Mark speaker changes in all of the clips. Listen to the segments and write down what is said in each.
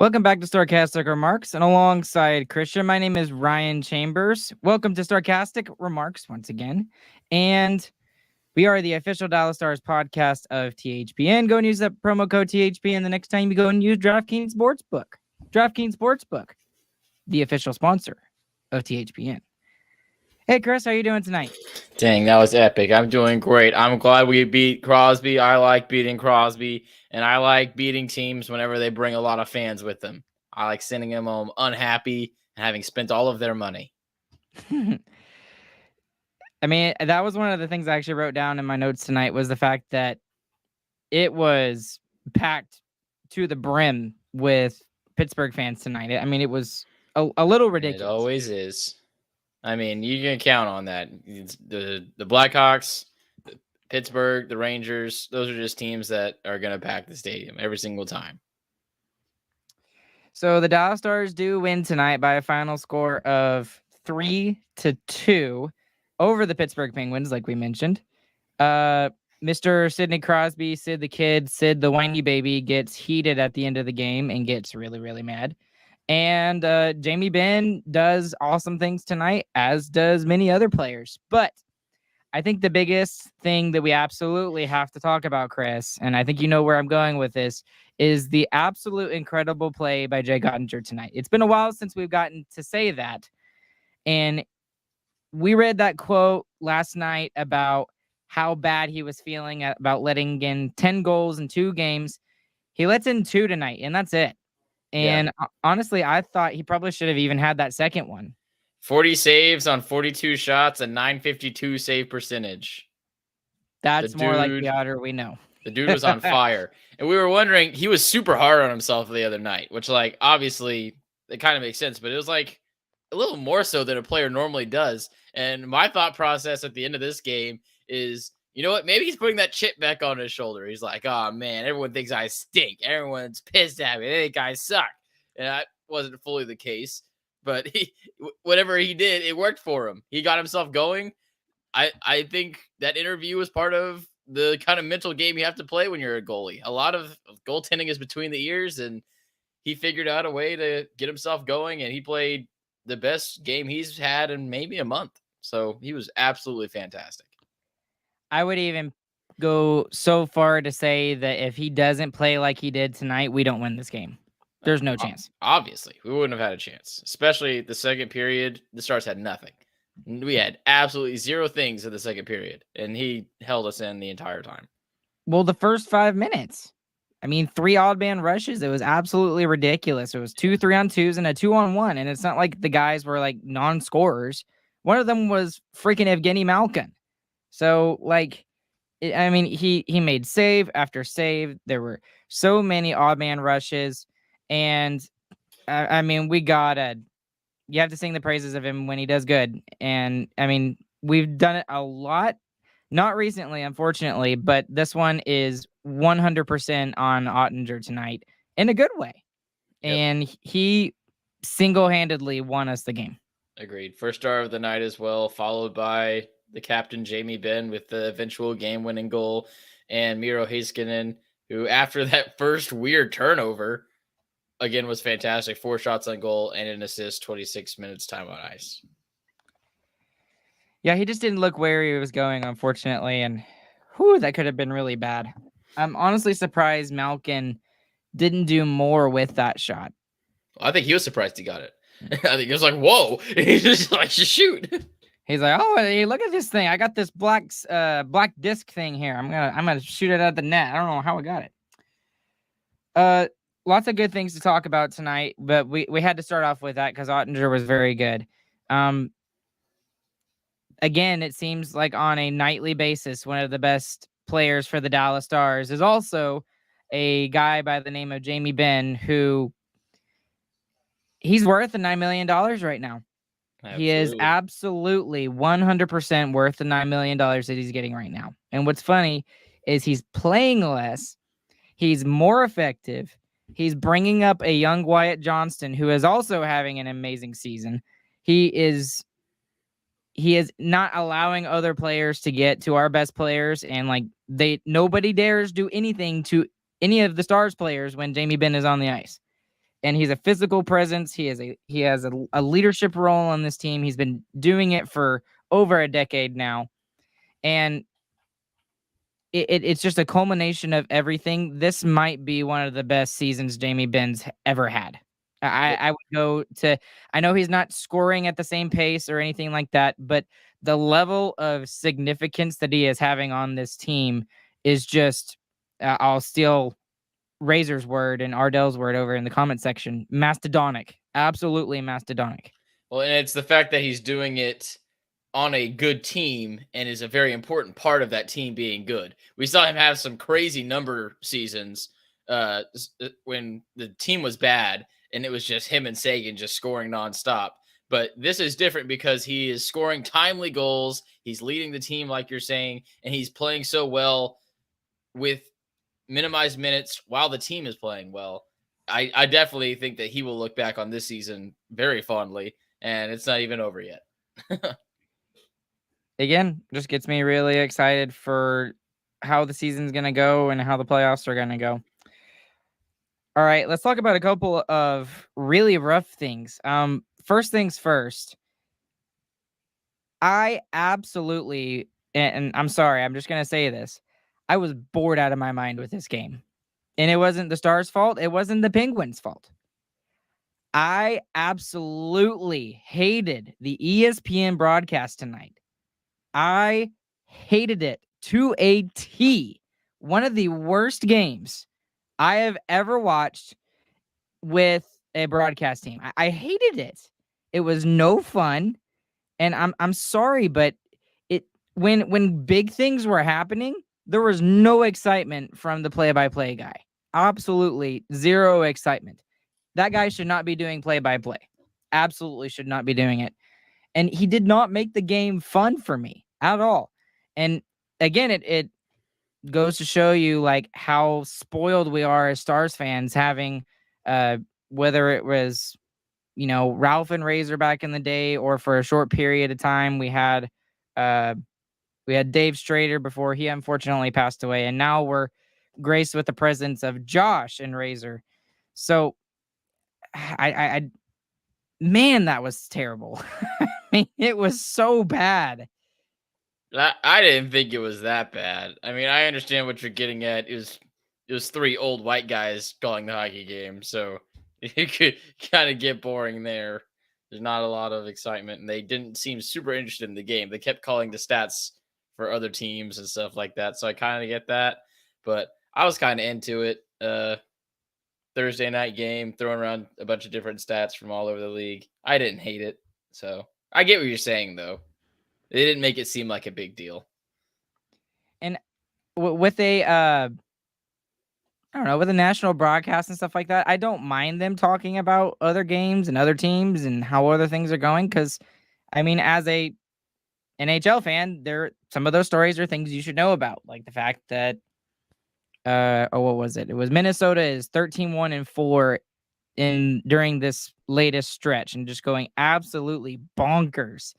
Speaker 1: Welcome back to Sarcastic Remarks, and alongside Christian, my name is Ryan Chambers. Welcome to Sarcastic Remarks once again, and we are the official Dallas Stars podcast of THPN. Go and use that promo code THPN the next time you go and use DraftKings Sportsbook. DraftKings Sportsbook, the official sponsor of THPN. Hey, Chris, how you doing tonight?
Speaker 2: Dang, that was epic. I'm doing great. I'm glad we beat Crosby. I like beating Crosby, and I like beating teams whenever they bring a lot of fans with them. I like sending them home unhappy and having spent all of their money.
Speaker 1: I mean, that was one of the things I actually wrote down in my notes tonight was the fact that it was packed to the brim with Pittsburgh fans tonight. I mean, it was a little ridiculous.
Speaker 2: It always is. I mean, you can count on that. It's the Blackhawks, the Pittsburgh, the Rangers, those are just teams that are going to pack the stadium every single time.
Speaker 1: So the Dallas Stars do win tonight by a final score of 3-2 over the Pittsburgh Penguins, like we mentioned. Mr. Sidney Crosby, Sid the Kid, Sid the whiny baby, gets heated at the end of the game and gets really, really mad. And Jamie Benn does awesome things tonight, as does many other players. But I think the biggest thing that we absolutely have to talk about, Chris, and I think you know where I'm going with this, is the absolute incredible play by Jay Gottinger tonight. It's been a while since we've gotten to say that. And we read that quote last night about how bad he was feeling about letting in 10 goals in 2 games. He lets in 2 tonight, and that's it. And honestly, I thought he probably should have even had that second one.
Speaker 2: 40 saves on 42 shots, a .952 save percentage.
Speaker 1: That's more like the otter we know.
Speaker 2: The dude was on fire. And we were wondering, he was super hard on himself the other night, which, like, obviously, it kind of makes sense. But it was, like, a little more so than a player normally does. And my thought process at the end of this game is, you know what? Maybe he's putting that chip back on his shoulder. He's like, oh, man, everyone thinks I stink. Everyone's pissed at me. They think I suck. And that wasn't fully the case. But whatever he did, it worked for him. He got himself going. I think that interview was part of the kind of mental game you have to play when you're a goalie. A lot of goaltending is between the ears, and he figured out a way to get himself going, and he played the best game he's had in maybe a month. So he was absolutely fantastic.
Speaker 1: I would even go so far to say that if he doesn't play like he did tonight, we don't win this game. There's no chance.
Speaker 2: Obviously, we wouldn't have had a chance, especially the second period. The Stars had nothing. We had absolutely 0 things in the second period, and he held us in the entire time.
Speaker 1: Well, the first 5 minutes, I mean, 3 odd man rushes. It was absolutely ridiculous. It was 2 3-on-2s and a 2-on-1, and it's not like the guys were like non-scorers. One of them was freaking Evgeny Malkin. So, like, I mean, he made save after save. There were so many odd man rushes. And, I mean, you have to sing the praises of him when he does good. And, I mean, we've done it a lot. Not recently, unfortunately, but this one is 100% on Ottinger tonight in a good way. Yep. And he single-handedly won us the game.
Speaker 2: Agreed. First star of the night as well, followed by the captain, Jamie Benn, with the eventual game-winning goal, and Miro Heiskanen, who, after that first weird turnover, again, was fantastic. 4 shots on goal and an assist, 26 minutes time on ice.
Speaker 1: Yeah, he just didn't look where he was going, unfortunately, and that could have been really bad. I'm honestly surprised Malkin didn't do more with that shot.
Speaker 2: I think he was surprised he got it. I think he was like, whoa. He's just like, shoot.
Speaker 1: He's like, oh, hey, look at this thing. I got this black disc thing here. I'm gonna shoot it at the net. I don't know how I got it. Lots of good things to talk about tonight, but we had to start off with that because Ottinger was very good. Again, it seems like on a nightly basis, one of the best players for the Dallas Stars is also a guy by the name of Jamie Benn, who he's worth $9 million right now. Absolutely. He is absolutely 100% worth the $9 million that he's getting right now. And what's funny is he's playing less. He's more effective. He's bringing up a young Wyatt Johnston, who is also having an amazing season. He is not allowing other players to get to our best players, and like nobody dares do anything to any of the Stars players when Jamie Benn is on the ice. and he's a physical presence. He has a leadership role on this team. He's been doing it for over a decade now, and it's just a culmination of everything. This might be one of the best seasons Jamie Ben's ever had. I would go to. I know he's not scoring at the same pace or anything like that, but the level of significance that he is having on this team is just. I'll steal Razor's word and Ardell's word over in the comment section. Mastodonic, absolutely mastodonic.
Speaker 2: Well, and it's the fact that he's doing it on a good team and is a very important part of that team being good. We saw him have some crazy number seasons when the team was bad and it was just him and Sagan just scoring nonstop. But this is different because he is scoring timely goals. He's leading the team, like you're saying, and he's playing so well with minimized minutes while the team is playing well. I definitely think that he will look back on this season very fondly, and it's not even over yet.
Speaker 1: Again, just gets me really excited for how the season's going to go and how the playoffs are going to go. All right, let's talk about a couple of really rough things. First things first, I absolutely, and I'm sorry, I'm just going to say this. I was bored out of my mind with this game. And it wasn't the Stars' fault. It wasn't the Penguins' fault. I absolutely hated the ESPN broadcast tonight. I hated it to a T. One of the worst games I have ever watched with a broadcast team. I hated it. It was no fun. And I'm sorry, but when big things were happening, there was no excitement from the play-by-play guy. Absolutely zero excitement. That guy should not be doing play-by-play. Absolutely should not be doing it. And he did not make the game fun for me at all. And again, it goes to show you like how spoiled we are as Stars fans, having whether it was, Ralph and Razor back in the day, or for a short period of time we had Dave Strader before he unfortunately passed away, and now we're graced with the presence of Josh and Razor. So I man, that was terrible. I mean, it was so bad.
Speaker 2: I didn't think it was that bad. I mean, I understand what you're getting at. It was three old white guys calling the hockey game, so it could kind of get boring there. There's not a lot of excitement, and they didn't seem super interested in the game. They kept calling the stats for other teams and stuff like that, so I kind of get that. But I was kind of into it. Thursday night game, throwing around a bunch of different stats from all over the league. I didn't hate it, so I get what you're saying, though. They didn't make it seem like a big deal.
Speaker 1: And with a with a national broadcast and stuff like that, I don't mind them talking about other games and other teams and how other things are going. Because, I mean, as a NHL fan, some of those stories are things you should know about, like the fact that what was it? It was Minnesota is 13-1-4 during this latest stretch and just going absolutely bonkers.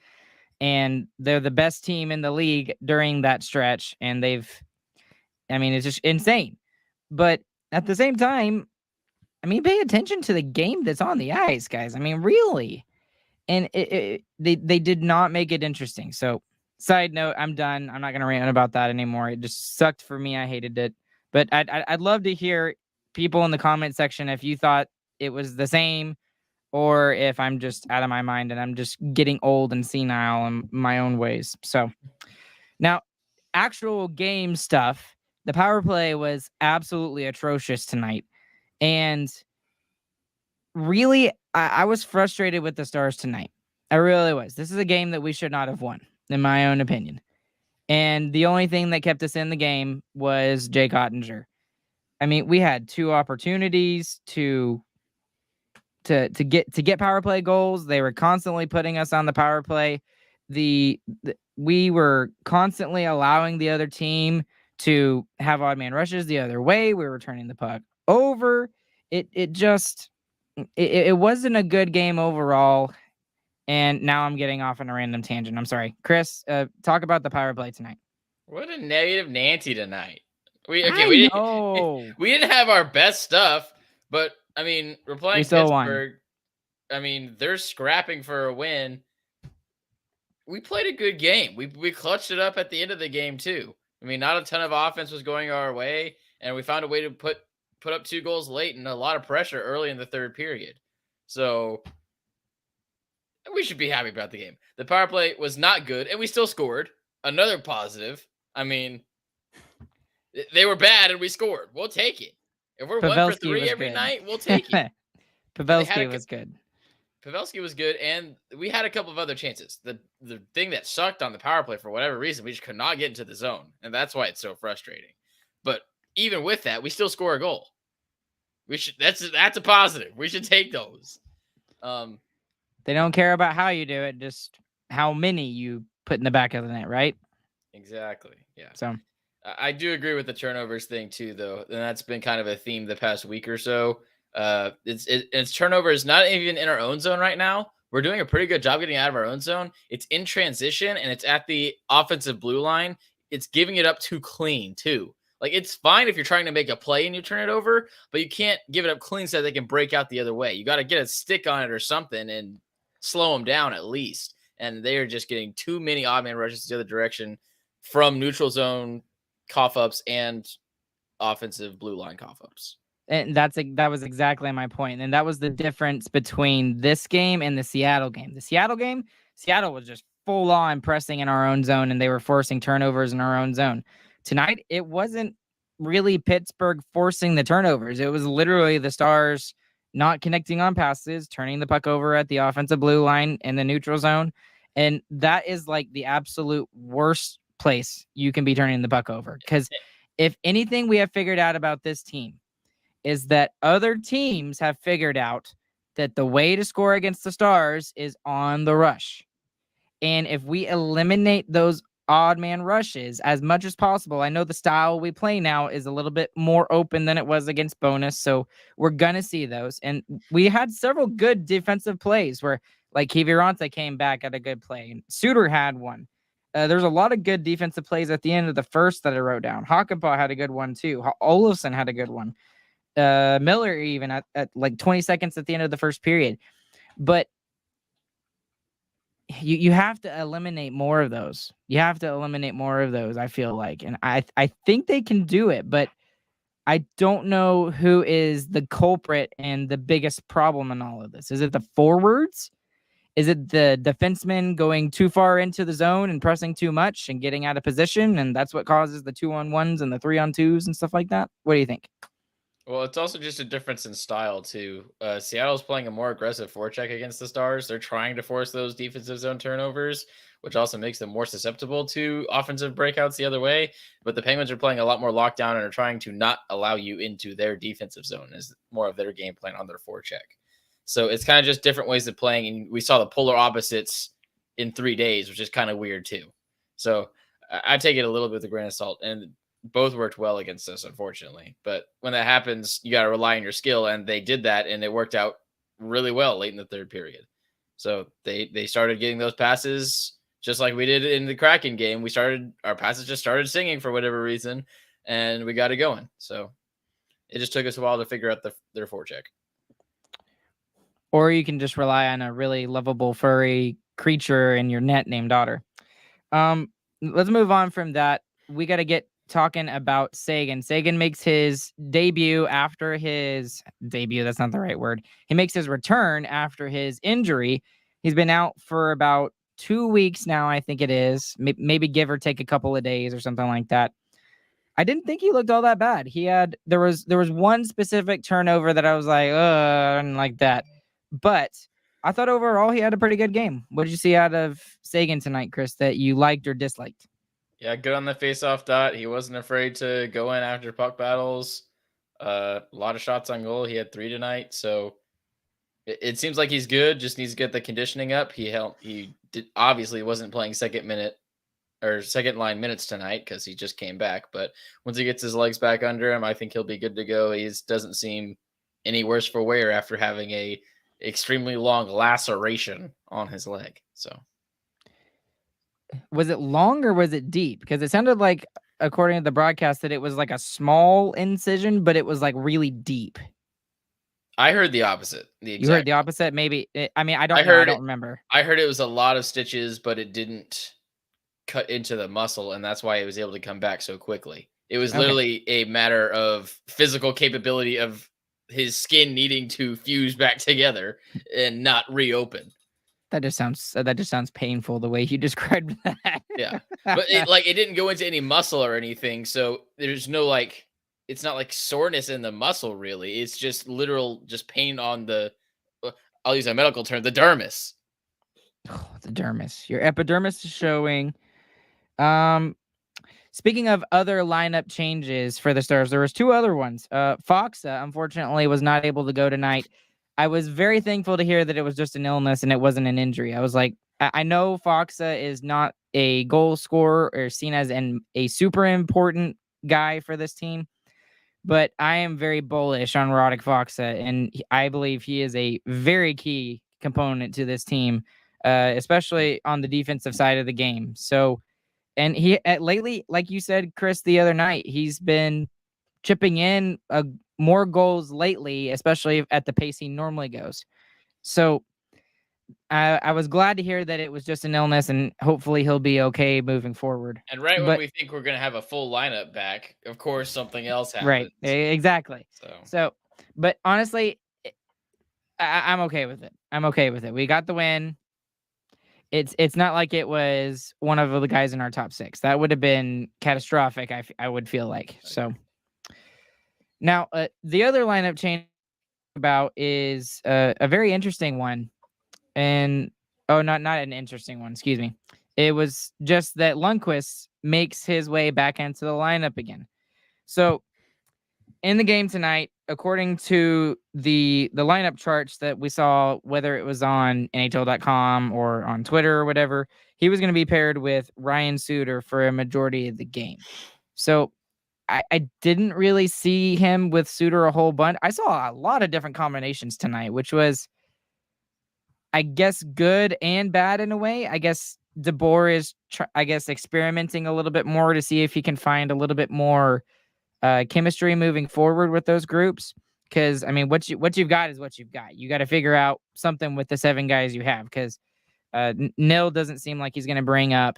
Speaker 1: And they're the best team in the league during that stretch. And it's just insane. But at the same time, I mean, pay attention to the game that's on the ice, guys. I mean, really. And they did not make it interesting. So, side note, I'm done. I'm not going to rant about that anymore. It just sucked for me. I hated it. But I'd love to hear people in the comment section if you thought it was the same, or if I'm just out of my mind and I'm just getting old and senile in my own ways. So now, actual game stuff. The power play was absolutely atrocious tonight. And really, I was frustrated with the Stars tonight. I really was. This is a game that we should not have won, in my own opinion. And the only thing that kept us in the game was Jake Ottinger. I mean, we had two opportunities to get power play goals. They were constantly putting us on the power play. We were constantly allowing the other team to have odd man rushes the other way. We were turning the puck over. It wasn't a good game overall. And now I'm getting off on a random tangent. I'm sorry. Chris, talk about the power play tonight.
Speaker 2: What a negative Nancy tonight. We
Speaker 1: know.
Speaker 2: we didn't have our best stuff, but I mean, we're
Speaker 1: We
Speaker 2: playing
Speaker 1: still won.
Speaker 2: Pittsburgh. I mean, they're scrapping for a win. We played a good game. We clutched it up at the end of the game too. I mean, not a ton of offense was going our way, and we found a way to put up 2 goals late and a lot of pressure early in the third period. So we should be happy about the game. The power play was not good, and we still scored. Another positive. I mean, they were bad and we scored. We'll take it. If we're 1 for
Speaker 1: Pavelski
Speaker 2: 3
Speaker 1: was
Speaker 2: every
Speaker 1: good.
Speaker 2: night, we'll take it.
Speaker 1: Pavelski was good.
Speaker 2: Pavelski was good, and we had a couple of other chances. The thing that sucked on the power play for whatever reason, we just could not get into the zone, and that's why it's so frustrating. But even with that, we still score a goal. We should that's a positive. We should take those.
Speaker 1: They don't care about how you do it, just how many you put in the back of the net, right?
Speaker 2: Exactly. Yeah.
Speaker 1: So
Speaker 2: I do agree with the turnovers thing too, though, and that's been kind of a theme the past week or so. It's turnovers not even in our own zone right now. We're doing a pretty good job getting out of our own zone. It's in transition and it's at the offensive blue line. It's giving it up too clean too. Like it's fine if you're trying to make a play and you turn it over, but you can't give it up clean so they can break out the other way. You got to get a stick on it or something and slow them down at least. And they are just getting too many odd man rushes the other direction from neutral zone cough ups and offensive blue line cough ups.
Speaker 1: and that was exactly my point. And that was the difference between this game and the Seattle game. The Seattle game, Seattle was just full on pressing in our own zone and they were forcing turnovers in our own zone. Tonight, it wasn't really Pittsburgh forcing the turnovers. It was literally the Stars not connecting on passes, turning the puck over at the offensive blue line in the neutral zone. And that is like the absolute worst place you can be turning the puck over. Because if anything we have figured out about this team is that other teams have figured out that the way to score against the Stars is on the rush. And if we eliminate those odd man rushes as much as possible, I know the style we play now is a little bit more open than it was against Bonus. So we're going to see those. And we had several good defensive plays where like Kiviranta came back at a good play and Suter had one. There's a lot of good defensive plays at the end of the first that I wrote down. Hakanpää had a good one too. Olofsson had a good one. Miller even at like 20 seconds at the end of the first period. But you have to eliminate more of those. You have to eliminate more of those, I feel like. And I think they can do it, but I don't know who is the culprit and the biggest problem in all of this. Is it the forwards? Is it the defensemen going too far into the zone and pressing too much and getting out of position? And that's what causes the 2-on-1s and the 3-on-2s and stuff like that? What do you think?
Speaker 2: Well, it's also just a difference in style too. Seattle's playing a more aggressive forecheck against the Stars. They're trying to force those defensive zone turnovers, which also makes them more susceptible to offensive breakouts the other way. But the Penguins are playing a lot more lockdown and are trying to not allow you into their defensive zone as more of their game plan on their forecheck. So it's kind of just different ways of playing. And we saw the polar opposites in 3 days, which is kind of weird too. So I take it a little bit with a grain of salt. And both worked well against us, unfortunately. But when that happens, you got to rely on your skill. And they did that, and it worked out really well late in the third period. So they started getting those passes just like we did in the Kraken game. Our passes just started singing for whatever reason, and we got it going. So it just took us a while to figure out their forecheck.
Speaker 1: Or you can just rely on a really lovable furry creature in your net named Otter. Let's move on from that. We got to get talking about Seguin. Seguin makes his debut after his debut. That's not the right word. He makes his return after his injury. He's been out for about 2 weeks now, I think it is. Maybe give or take a couple of days or something like that. I didn't think he looked all that bad. There was one specific turnover that I was like, I didn't like that. But I thought overall he had a pretty good game. What did you see out of Seguin tonight, Chris, that you liked or disliked?
Speaker 2: Yeah, good on the face-off dot. He wasn't afraid to go in after puck battles. A lot of shots on goal. He had 3 tonight, so it seems like he's good. Just needs to get the conditioning up. Obviously wasn't playing second line minutes tonight because he just came back. But once he gets his legs back under him, I think he'll be good to go. He doesn't seem any worse for wear after having a extremely long laceration on his leg. So.
Speaker 1: Was it long or was it deep? Because it sounded like, according to the broadcast, that it was like a small incision, but it was like really deep.
Speaker 2: I heard the opposite.
Speaker 1: You heard the opposite? Maybe. I mean, I don't know.
Speaker 2: heard
Speaker 1: I don't remember.
Speaker 2: I heard it was a lot of stitches, but it didn't cut into the muscle, and that's why he was able to come back so quickly. It was
Speaker 1: Okay.
Speaker 2: literally a matter of physical capability of his skin needing to fuse back together and not reopen.
Speaker 1: That just sounds painful the way you described that.
Speaker 2: Yeah, but it didn't go into any muscle or anything, so there's no like, it's not like soreness in the muscle really. It's just literal, just pain on the. I'll use a medical term, the dermis.
Speaker 1: Oh, the dermis. Your epidermis is showing. Speaking of other lineup changes for the Stars, there was two other ones. Foxa, unfortunately, was not able to go tonight. I was very thankful to hear that it was just an illness and it wasn't an injury. I was like, I know Foxa is not a goal scorer or seen as a super important guy for this team, but I am very bullish on Roddick Foxa, and I believe he is a very key component to this team, especially on the defensive side of the game. So, and he lately, like you said, Chris, the other night, he's been chipping in more goals lately, especially at the pace he normally goes. So I was glad to hear that it was just an illness, and hopefully he'll be okay moving forward.
Speaker 2: And when we think we're going to have a full lineup back, of course, something else happens.
Speaker 1: Right, exactly. So, but honestly, I'm okay with it. I'm okay with it. We got the win. It's not like it was one of the guys in our top 6. That would have been catastrophic, I would feel like. So now the other lineup change about is a very interesting one. And not an interesting one, excuse me. It was just that Lundqvist makes his way back into the lineup again. So in the game tonight, according to the lineup charts that we saw, whether it was on NHL.com or on Twitter or whatever, he was going to be paired with Ryan Suter for a majority of the game. So I didn't really see him with Suter a whole bunch. I saw a lot of different combinations tonight, which was, I guess, good and bad in a way. I guess DeBoer is, experimenting a little bit more to see if he can find a little bit more chemistry moving forward with those groups. Because, I mean, what you've got is what you've got. You got to figure out something with the 7 guys you have, because Nil doesn't seem like he's going to bring up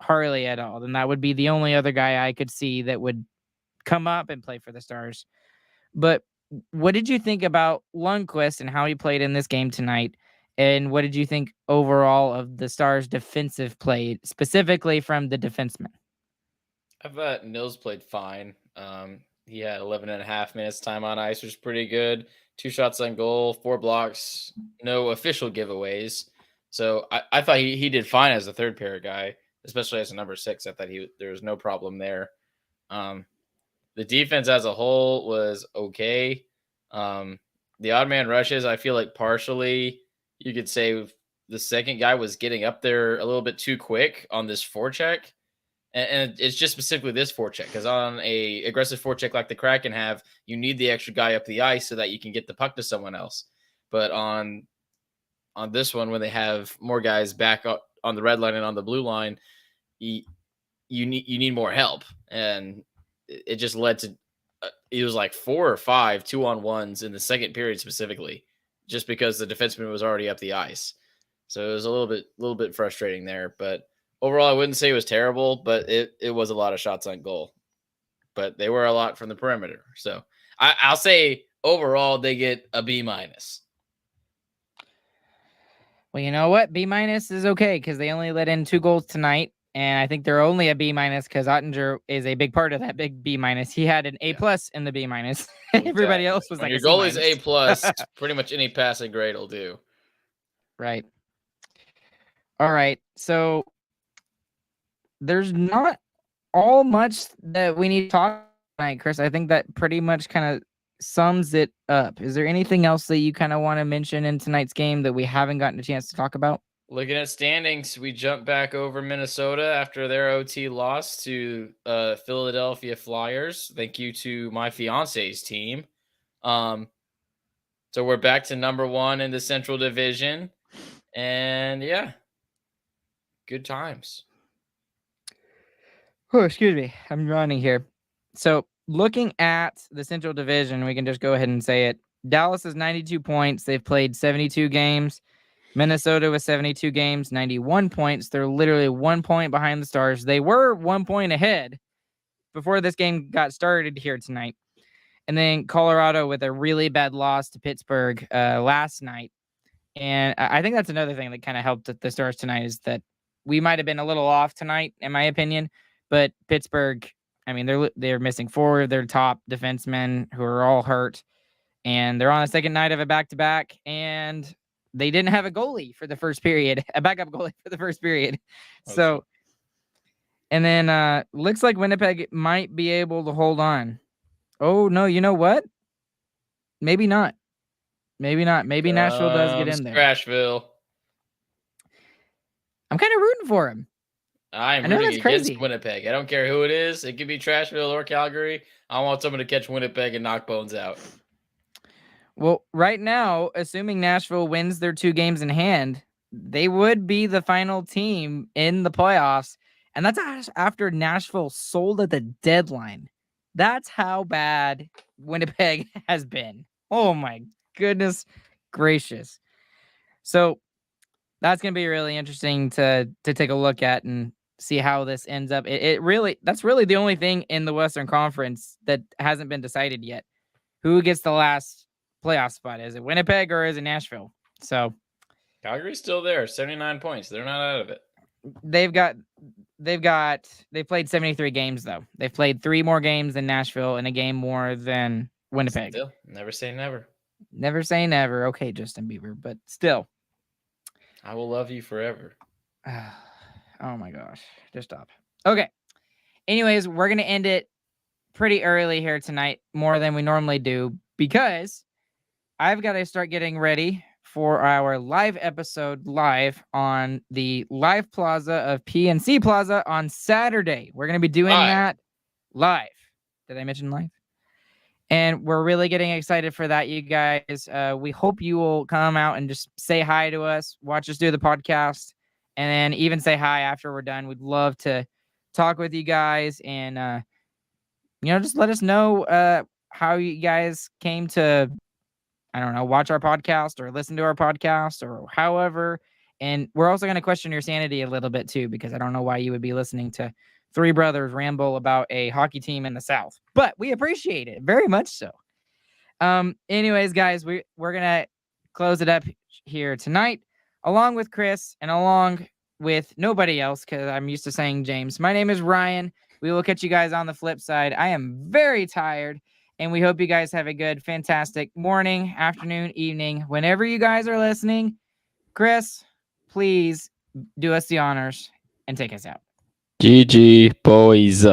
Speaker 1: Harley at all. Then that would be the only other guy I could see that would come up and play for the Stars. But what did you think about Lundqvist and how he played in this game tonight? And what did you think overall of the Stars' defensive play, specifically from the defensemen?
Speaker 2: I thought Nils played fine. He had 11.5 minutes time on ice, which was pretty good. 2 shots on goal, 4 blocks, no official giveaways. So I thought he did fine as a third pair guy, especially as a number 6. I thought there was no problem there. The defense as a whole was okay. The odd man rushes, I feel like partially you could say the second guy was getting up there a little bit too quick on this forecheck. And it's just specifically this forecheck, because on a aggressive forecheck like the Kraken have, you need the extra guy up the ice so that you can get the puck to someone else. But on this one, when they have more guys back on the red line and on the blue line, you need more help. And it just led to it was like 4 or 5 2-on-1s in the second period specifically, just because the defenseman was already up the ice. So it was a little bit frustrating there. But overall, I wouldn't say it was terrible, but it was a lot of shots on goal. But they were a lot from the perimeter. So I'll say overall they get a B-.
Speaker 1: Well, you know what? B- is okay, because they only let in 2 goals tonight. And I think they're only a B- because Ottinger is a big part of that big B-. He had an A+ in the B-. Everybody else was
Speaker 2: when
Speaker 1: like
Speaker 2: your
Speaker 1: a
Speaker 2: goal
Speaker 1: C-.
Speaker 2: is A+, pretty much any passing grade will do.
Speaker 1: Right. All right. So there's not all much that we need to talk tonight, Chris. I think that pretty much kind of sums it up. Is there anything else that you kind of want to mention in tonight's game that we haven't gotten a chance to talk about?
Speaker 2: Looking at standings, we jump back over Minnesota after their OT loss to Philadelphia Flyers. Thank you to my fiance's team. So we're back to number 1 in the Central Division. And yeah, good times.
Speaker 1: Oh, excuse me. I'm running here. So looking at the Central Division, we can just go ahead and say it. Dallas is 92 points. They've played 72 games. Minnesota with 72 games, 91 points. They're literally 1 point behind the Stars. They were 1 point ahead before this game got started here tonight. And then Colorado with a really bad loss to Pittsburgh last night. And I think that's another thing that kind of helped the Stars tonight is that we might have been a little off tonight, in my opinion. But Pittsburgh, I mean, they're missing 4 of their top defensemen who are all hurt. And they're on a second night of a back-to-back. And they didn't have a goalie for the first period, a backup goalie for the first period.
Speaker 2: Okay.
Speaker 1: So, and then looks like Winnipeg might be able to hold on. Oh, no, you know what? Maybe not. Maybe not. Maybe Nashville does get in there.
Speaker 2: Trashville.
Speaker 1: I'm kind of rooting for him.
Speaker 2: I'm rooting against Winnipeg. I don't care who it is. It could be Trashville or Calgary. I want someone to catch Winnipeg and knock Bones out.
Speaker 1: Well, right now, assuming Nashville wins their 2 games in hand, they would be the final team in the playoffs. And that's after Nashville sold at the deadline. That's how bad Winnipeg has been. Oh, my goodness gracious. So that's going to be really interesting to take a look at and see how this ends up. That's really the only thing in the Western Conference that hasn't been decided yet. Who gets the last playoff spot? Is it Winnipeg or is it Nashville? So
Speaker 2: Calgary's still there, 79 points. They're not out of it.
Speaker 1: They've played 73 games though. They've played 3 more games than Nashville and a game more than Winnipeg.
Speaker 2: Still, never say never.
Speaker 1: Never say never. Okay, Justin Bieber, but still.
Speaker 2: I will love you forever.
Speaker 1: Oh my gosh. Just stop. Okay. Anyways, we're going to end it pretty early here tonight, more than we normally do, because I've got to start getting ready for our live episode live on the Live Plaza of PNC Plaza on Saturday. We're going to be doing that live. Did I mention live? And we're really getting excited for that, you guys. We hope you will come out and just say hi to us, watch us do the podcast, and then even say hi after we're done. We'd love to talk with you guys and, just let us know how you guys came to, I don't know, watch our podcast or listen to our podcast or however. And we're also going to question your sanity a little bit too, because I don't know why you would be listening to 3 brothers ramble about a hockey team in the South, but we appreciate it very much so. Anyways, guys, we're going to close it up here tonight, along with Chris and along with nobody else, because I'm used to saying James. My name is Ryan. We will catch you guys on the flip side. I am very tired, and we hope you guys have a good, fantastic morning, afternoon, evening, whenever you guys are listening. Chris, please do us the honors and take us out.
Speaker 3: GG, boys.